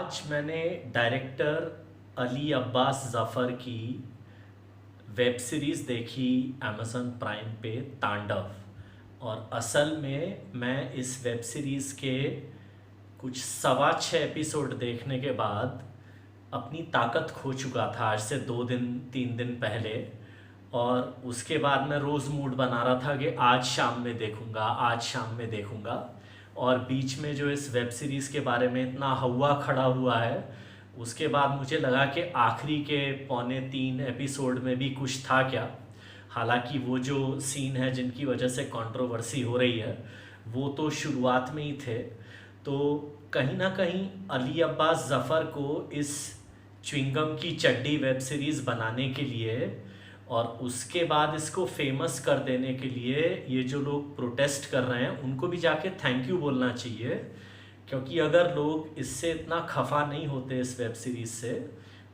आज मैंने डायरेक्टर अली अब्बास ज़फ़र की वेब सीरीज़ देखी अमेज़न प्राइम पे, तांडव। और असल में मैं इस वेब सीरीज़ के कुछ 6.25 एपिसोड देखने के बाद अपनी ताकत खो चुका था, आज से 2 दिन 3 दिन पहले। और उसके बाद मैं रोज़ मूड बना रहा था कि आज शाम में देखूंगा, आज शाम में देखूंगा। और बीच में जो इस वेब सीरीज़ के बारे में इतना हवा खड़ा हुआ है, उसके बाद मुझे लगा कि आखिरी के 2.25 एपिसोड में भी कुछ था क्या। हालांकि वो जो सीन है जिनकी वजह से कंट्रोवर्सी हो रही है, वो तो शुरुआत में ही थे। तो कहीं ना कहीं अली अब्बास ज़फ़र को इस च्युइंगम की चड्डी वेब सीरीज़ बनाने के लिए और उसके बाद इसको फेमस कर देने के लिए ये जो लोग प्रोटेस्ट कर रहे हैं उनको भी जाके थैंक यू बोलना चाहिए। क्योंकि अगर लोग इससे इतना खफा नहीं होते इस वेब सीरीज़ से,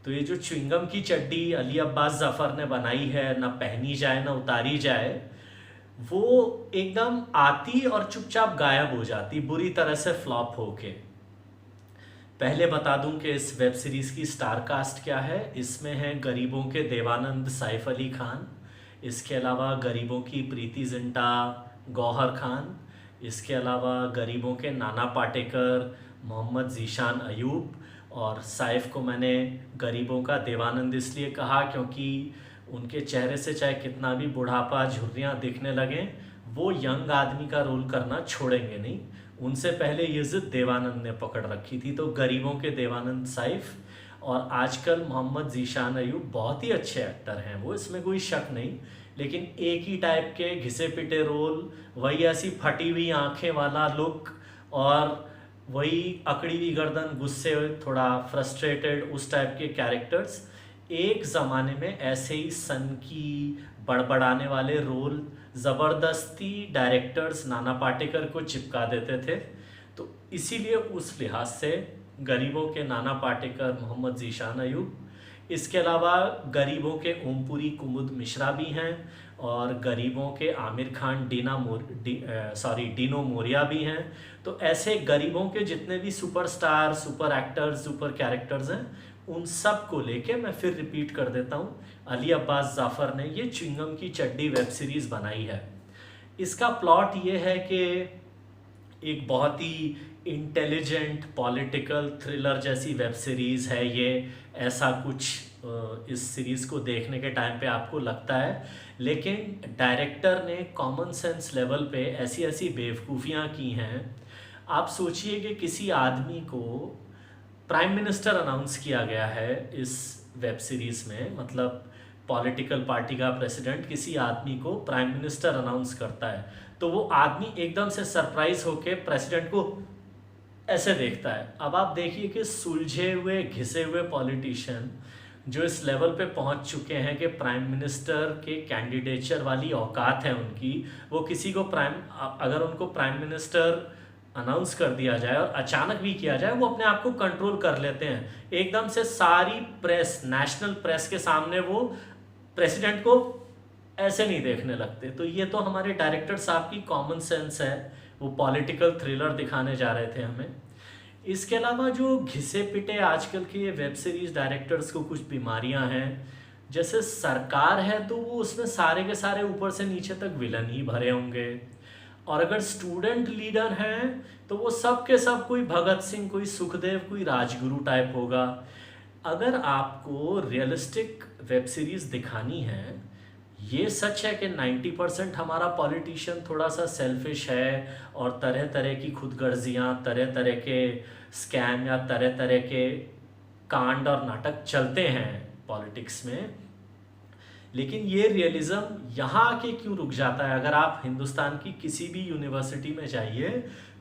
तो ये जो च्युइंगम की चड्डी अली अब्बास ज़फ़र ने बनाई है, ना पहनी जाए ना उतारी जाए, वो एकदम आती और चुपचाप गायब हो जाती, बुरी तरह से फ्लॉप होके। पहले बता दूं कि इस वेब सीरीज़ की स्टार कास्ट क्या है। इसमें हैं गरीबों के देवानंद सैफ अली खान, इसके अलावा गरीबों की प्रीति जिंटा, गौहर खान, इसके अलावा गरीबों के नाना पाटेकर, मोहम्मद जीशान अयूब। और सैफ को मैंने गरीबों का देवानंद इसलिए कहा क्योंकि उनके चेहरे से चाहे कितना भी बुढ़ापा झुर्रियाँ दिखने लगें, वो यंग आदमी का रोल करना छोड़ेंगे नहीं। उनसे पहले ये जिद देवानंद ने पकड़ रखी थी, तो गरीबों के देवानंद सैफ। और आजकल मोहम्मद जीशान अयूब बहुत ही अच्छे एक्टर हैं, वो इसमें कोई शक नहीं। लेकिन एक ही टाइप के घिसे पिटे रोल, वही ऐसी फटी हुई आंखें वाला लुक, और वही अकड़ी हुई गर्दन, गुस्से, थोड़ा फ्रस्ट्रेटेड, उस टाइप के कैरेक्टर्स एक ज़माने में ऐसे ही सन की बड़बड़ाने वाले रोल ज़बरदस्ती डायरेक्टर्स नाना पाटेकर को चिपका देते थे। तो इसीलिए उस लिहाज से गरीबों के नाना पाटेकर, मोहम्मद जीशान अयूब, इसके अलावा गरीबों के ओमपुरी कुमुद मिश्रा भी हैं, और गरीबों के आमिर खान, डीनो मोरिया भी हैं। तो ऐसे गरीबों के जितने भी superstar, super actors, super characters हैं, उन सब को लेके मैं फिर रिपीट कर देता हूँ, अली अब्बास ज़फ़र ने ये च्युइंगम की चड्डी वेब सीरीज़ बनाई है। इसका प्लॉट ये है कि एक बहुत ही इंटेलिजेंट पॉलिटिकल थ्रिलर जैसी वेब सीरीज़ है ये, ऐसा कुछ इस सीरीज़ को देखने के टाइम पे आपको लगता है। लेकिन डायरेक्टर ने कॉमन सेंस लेवल पे ऐसी ऐसी बेवकूफ़ियाँ की हैं। आप सोचिए कि किसी आदमी को प्राइम मिनिस्टर अनाउंस किया गया है इस वेब सीरीज़ में, मतलब पॉलिटिकल पार्टी का प्रेसिडेंट किसी आदमी को प्राइम मिनिस्टर अनाउंस करता है, तो वो आदमी एकदम से सरप्राइज होके प्रेसिडेंट को ऐसे देखता है। अब आप देखिए कि सुलझे हुए घिसे हुए पॉलिटिशियन जो इस लेवल पे पहुंच चुके हैं कि प्राइम मिनिस्टर के कैंडिडेचर वाली औकात है उनकी, वो किसी को अगर उनको प्राइम मिनिस्टर अनाउंस कर दिया जाए और अचानक भी किया जाए, वो अपने आप को कंट्रोल कर लेते हैं। एकदम से सारी प्रेस, नेशनल प्रेस के सामने वो प्रेसिडेंट को ऐसे नहीं देखने लगते। तो ये तो हमारे डायरेक्टर साहब की कॉमन सेंस है, वो पॉलिटिकल थ्रिलर दिखाने जा रहे थे हमें। इसके अलावा जो घिसे पिटे आजकल के वेब सीरीज डायरेक्टर्स को कुछ बीमारियां हैं, जैसे सरकार है तो वो उसमें सारे के सारे ऊपर से नीचे तक विलन ही भरे होंगे, और अगर स्टूडेंट लीडर हैं तो वो सब के सब कोई भगत सिंह, कोई सुखदेव, कोई राजगुरु टाइप होगा। अगर आपको रियलिस्टिक वेब सीरीज़ दिखानी है, ये सच है कि 90% हमारा पॉलिटिशियन थोड़ा सा सेल्फिश है और तरह तरह की खुदगर्जियाँ, तरह तरह के स्कैम या तरह तरह के कांड और नाटक चलते हैं पॉलिटिक्स में। लेकिन ये रियलिज्म यहाँ आके क्यों रुक जाता है? अगर आप हिंदुस्तान की किसी भी यूनिवर्सिटी में जाइए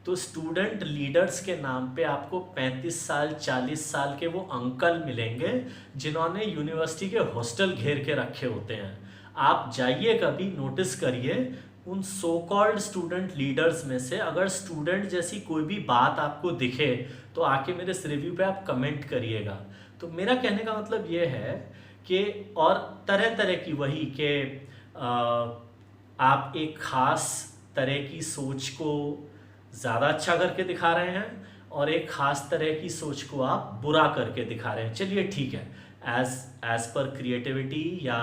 तो स्टूडेंट लीडर्स के नाम पे आपको 35 साल 40 साल के वो अंकल मिलेंगे जिन्होंने यूनिवर्सिटी के हॉस्टल घेर के रखे होते हैं। आप जाइए कभी, नोटिस करिए उन सो कॉल्ड स्टूडेंट लीडर्स में से अगर स्टूडेंट जैसी कोई भी बात आपको दिखे तो आके मेरे इस रिव्यू पे आप कमेंट करिएगा। तो मेरा कहने का मतलब ये है कि और तरह तरह की वही कि आप एक ख़ास तरह की सोच को ज़्यादा अच्छा करके दिखा रहे हैं और एक ख़ास तरह की सोच को आप बुरा करके दिखा रहे हैं। चलिए ठीक है, एज एज पर क्रिएटिविटी या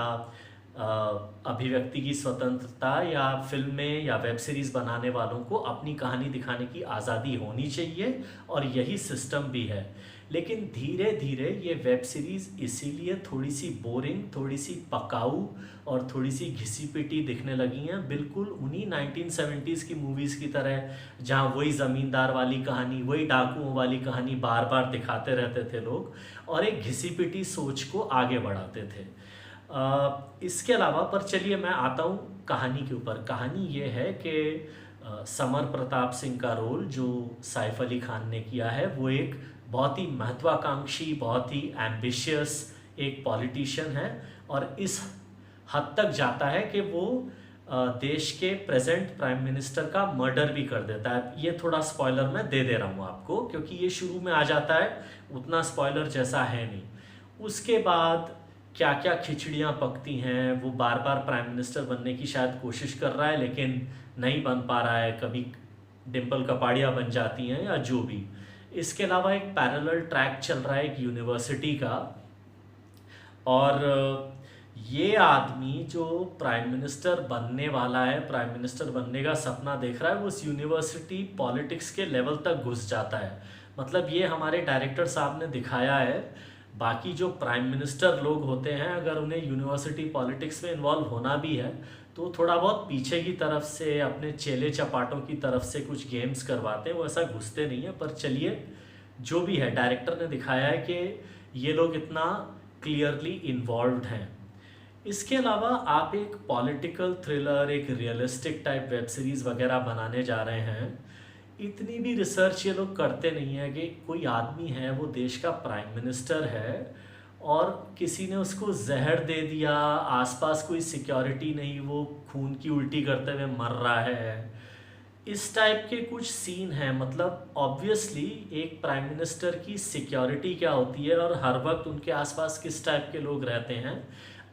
अभिव्यक्ति की स्वतंत्रता या फिल्में या वेब सीरीज़ बनाने वालों को अपनी कहानी दिखाने की आज़ादी होनी चाहिए और यही सिस्टम भी है। लेकिन धीरे धीरे ये वेब सीरीज़ इसीलिए थोड़ी सी बोरिंग, थोड़ी सी पकाऊ और थोड़ी सी घिसी पिटी दिखने लगी हैं, बिल्कुल उन्हीं 1970s की मूवीज़ की तरह, जहाँ वही ज़मींदार वाली कहानी, वही डाकुओं वाली कहानी बार बार दिखाते रहते थे लोग और एक घिसी पिटी सोच को आगे बढ़ाते थे। इसके अलावा पर चलिए मैं आता हूँ कहानी के ऊपर। कहानी ये है कि समर प्रताप सिंह का रोल जो सैफ अली खान ने किया है, वो एक बहुत ही महत्वाकांक्षी, बहुत ही एम्बिशियस एक पॉलिटिशियन है और इस हद तक जाता है कि वो देश के प्रेजेंट प्राइम मिनिस्टर का मर्डर भी कर देता है। ये थोड़ा स्पॉइलर मैं दे दे रहा हूँ आपको, क्योंकि ये शुरू में आ जाता है, उतना स्पॉइलर जैसा है नहीं। उसके बाद क्या क्या खिचड़ियाँ पकती हैं, वो बार बार प्राइम मिनिस्टर बनने की शायद कोशिश कर रहा है लेकिन नहीं बन पा रहा है, कभी डिम्पल कपाड़िया बन जाती हैं या जो भी। इसके अलावा एक पैरेलल ट्रैक चल रहा है एक यूनिवर्सिटी का, और ये आदमी जो प्राइम मिनिस्टर बनने वाला है, प्राइम मिनिस्टर बनने का सपना देख रहा है, वो उस यूनिवर्सिटी पॉलिटिक्स के लेवल तक घुस जाता है। मतलब ये हमारे डायरेक्टर साहब ने दिखाया है। बाकी जो प्राइम मिनिस्टर लोग होते हैं, अगर उन्हें यूनिवर्सिटी पॉलिटिक्स में इन्वॉल्व होना भी है तो थोड़ा बहुत पीछे की तरफ से अपने चेले चपाटों की तरफ से कुछ गेम्स करवाते हैं, वो ऐसा घुसते नहीं है। पर चलिए जो भी है, डायरेक्टर ने दिखाया है कि ये लोग इतना क्लियरली इन्वॉल्व्ड हैं। इसके अलावा आप एक पॉलिटिकल थ्रिलर, एक रियलिस्टिक टाइप वेब सीरीज़ वगैरह बनाने जा रहे हैं, इतनी भी रिसर्च ये लोग करते नहीं है कि कोई आदमी है, वो देश का प्राइम मिनिस्टर है और किसी ने उसको जहर दे दिया, आसपास कोई सिक्योरिटी नहीं, वो खून की उल्टी करते हुए मर रहा है। इस टाइप के कुछ सीन हैं। मतलब ऑब्वियसली एक प्राइम मिनिस्टर की सिक्योरिटी क्या होती है और हर वक्त उनके आसपास किस टाइप के लोग रहते हैं,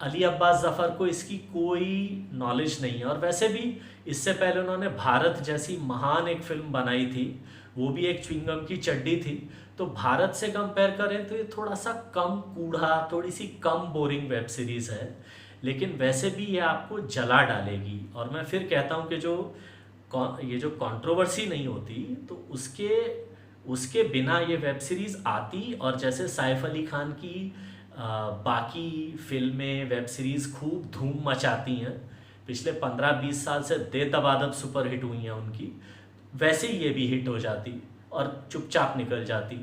अली अब्बास ज़फ़र को इसकी कोई नॉलेज नहीं है। और वैसे भी इससे पहले उन्होंने भारत जैसी महान एक फिल्म बनाई थी, वो भी एक च्युइंगम की चड्डी थी। तो भारत से कंपेयर करें तो ये थोड़ा सा कम कूढ़ा, थोड़ी सी कम बोरिंग वेब सीरीज़ है, लेकिन वैसे भी ये आपको जला डालेगी। और मैं फिर कहता हूँ कि ये जो कंट्रोवर्सी नहीं होती तो उसके बिना ये वेब सीरीज़ आती, और जैसे सैफ अली खान की बाकी फिल्में, वेब सीरीज़ खूब धूम मचाती हैं, पिछले 15-20 साल से दे दबादब सुपर हिट हुई हैं उनकी, वैसे ही ये भी हिट हो जाती और चुपचाप निकल जाती।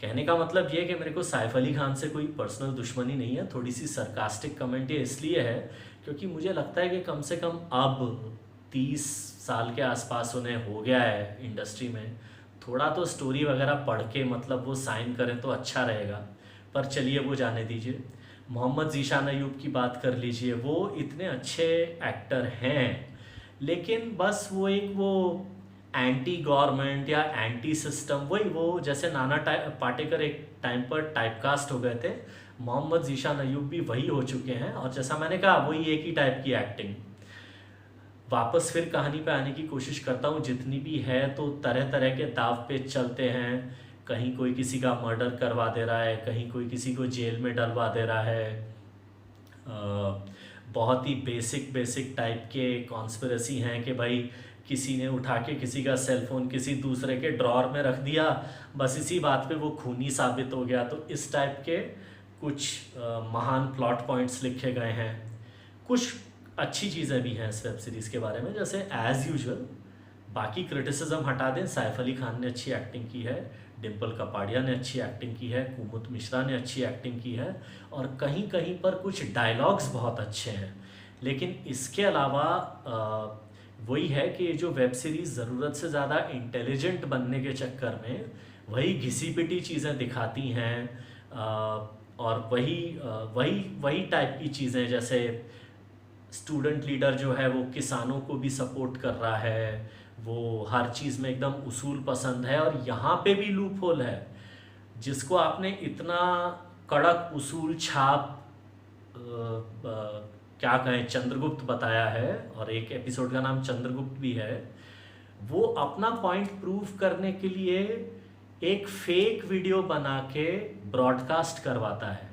कहने का मतलब ये है कि मेरे को सैफ अली खान से कोई पर्सनल दुश्मनी नहीं है। थोड़ी सी सरकास्टिक कमेंट ये इसलिए है क्योंकि मुझे लगता है कि कम से कम अब 30 साल के आसपास उन्हें हो गया है इंडस्ट्री में, थोड़ा तो स्टोरी वगैरह पढ़ के मतलब वो साइन करें तो अच्छा रहेगा। पर चलिए वो जाने दीजिए। मोहम्मद ज़ीशान अयूब की बात कर लीजिए, वो इतने अच्छे एक्टर हैं, लेकिन बस वो एंटी गवर्नमेंट या एंटी सिस्टम, वो जैसे नाना पाटेकर एक टाइम पर टाइपकास्ट हो गए थे, मोहम्मद ज़ीशान अयूब भी वही हो चुके हैं। और जैसा मैंने कहा, वही एक ही टाइप की एक्टिंग। वापस फिर कहानी पे आने की कोशिश करता हूँ, जितनी भी है तो तरह तरह के दाव पे चलते हैं। कहीं कोई किसी का मर्डर करवा दे रहा है, कहीं कोई किसी को जेल में डलवा दे रहा है। बहुत ही बेसिक टाइप के कॉन्स्पिरेसी हैं कि भाई किसी ने उठा के किसी का सेलफोन किसी दूसरे के ड्रॉर में रख दिया, बस इसी बात पे वो खूनी साबित हो गया। तो इस टाइप के कुछ महान प्लॉट पॉइंट्स लिखे गए हैं। कुछ अच्छी चीज़ें भी हैं इस वेब सीरीज़ के बारे में, जैसे एज़ यूजुअल बाकी क्रिटिसिज्म हटा दें, सैफ अली खान ने अच्छी एक्टिंग की है, डिम्पल कपाड़िया ने अच्छी एक्टिंग की है, कुमुद मिश्रा ने अच्छी एक्टिंग की है, और कहीं कहीं पर कुछ डायलॉग्स बहुत अच्छे हैं। लेकिन इसके अलावा वही है कि जो वेब सीरीज़ ज़रूरत से ज़्यादा इंटेलिजेंट बनने के चक्कर में वही घिसी पिटी चीज़ें दिखाती हैं, और वही टाइप की चीज़ें, जैसे स्टूडेंट लीडर जो है वो किसानों को भी सपोर्ट कर रहा है, वो हर चीज़ में एकदम उसूल पसंद है, और यहाँ पे भी लूप होल है। जिसको आपने इतना कड़क उसूल छाप क्या कहें चंद्रगुप्त बताया है, और एक एपिसोड का नाम चंद्रगुप्त भी है, वो अपना पॉइंट प्रूव करने के लिए एक फेक वीडियो बना के ब्रॉडकास्ट करवाता है।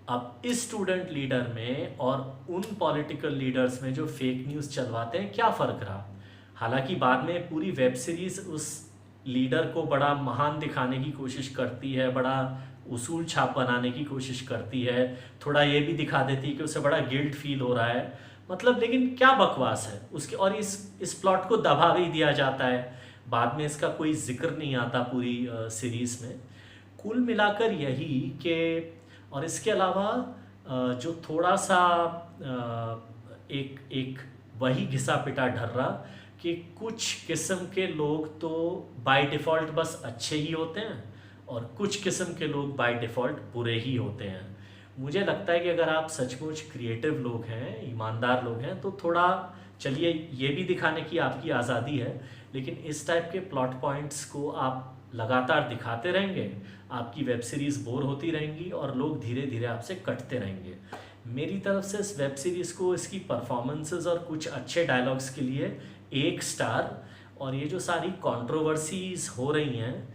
अब इस स्टूडेंट लीडर में और उन पॉलिटिकल लीडर्स में जो फेक न्यूज़ चलवाते हैं क्या फ़र्क रहा? हालांकि बाद में पूरी वेब सीरीज़ उस लीडर को बड़ा महान दिखाने की कोशिश करती है, बड़ा उसूल छाप बनाने की कोशिश करती है, थोड़ा ये भी दिखा देती है कि उसे बड़ा गिल्ट फील हो रहा है, मतलब लेकिन क्या बकवास है उसके। और इस प्लॉट को दबा भी दिया जाता है, बाद में इसका कोई जिक्र नहीं आता पूरी सीरीज़ में। कुल मिलाकर यही कि और इसके अलावा जो थोड़ा सा एक एक वही घिसा पिटा ढर्रा कि कुछ किस्म के लोग तो बाय डिफ़ॉल्ट बस अच्छे ही होते हैं और कुछ किस्म के लोग बाय डिफ़ॉल्ट बुरे ही होते हैं। मुझे लगता है कि अगर आप सचमुच क्रिएटिव लोग हैं, ईमानदार लोग हैं, तो थोड़ा चलिए ये भी दिखाने की आपकी आज़ादी है, लेकिन इस टाइप के प्लॉट पॉइंट्स को आप लगातार दिखाते रहेंगे, आपकी वेब सीरीज़ बोर होती रहेंगी और लोग धीरे धीरे आपसे कटते रहेंगे। मेरी तरफ से इस वेब सीरीज़ को इसकी परफॉर्मेंसेस और कुछ अच्छे डायलॉग्स के लिए 1 स्टार। और ये जो सारी कंट्रोवर्सीज हो रही हैं,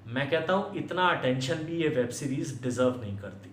मैं कहता हूँ इतना अटेंशन भी ये वेब सीरीज़ डिज़र्व नहीं करती।